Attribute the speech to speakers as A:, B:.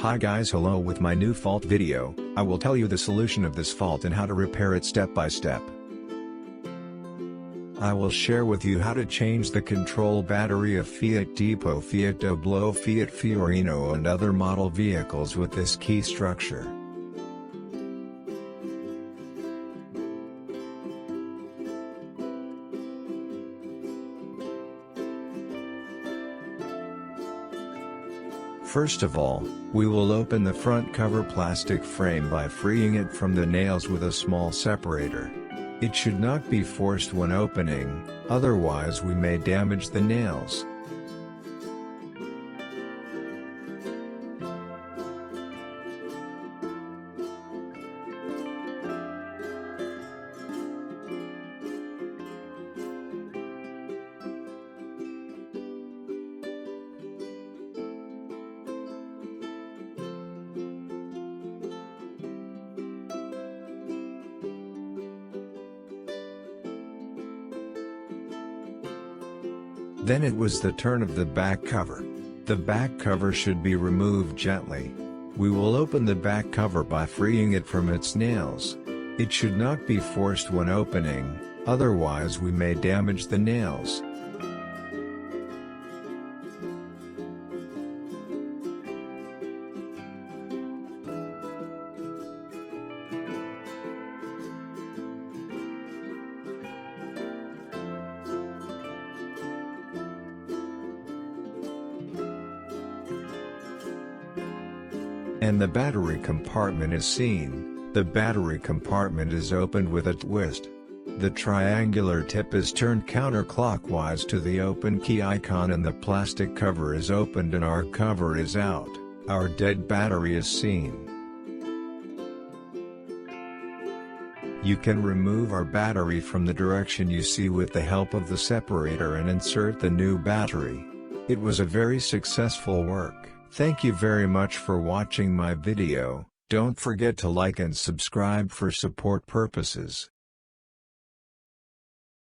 A: Hi guys, hello. With my new fault video, I will tell you the solution of this fault and how to repair it step by step. I will share with you how to change the control battery of Fiat Tipo, Fiat Doblo, Fiat Fiorino and other model vehicles with this key structure. First of all, we will open the front cover plastic frame by freeing it from the nails with a small separator. It should not be forced when opening, otherwise we may damage the nails. Then it was the turn of the back cover. The back cover should be removed gently. We will open the back cover by freeing it from its nails. It should not be forced when opening, otherwise we may damage the nails. And the battery compartment is seen. The battery compartment is opened with a twist. The triangular tip is turned counterclockwise to the open key icon and the plastic cover is opened and our cover is out. Our dead battery is seen. You can remove our battery from the direction you see with the help of the separator and insert the new battery. It was a very successful work. Thank you very much for watching my video. Don't forget to like and subscribe for support purposes.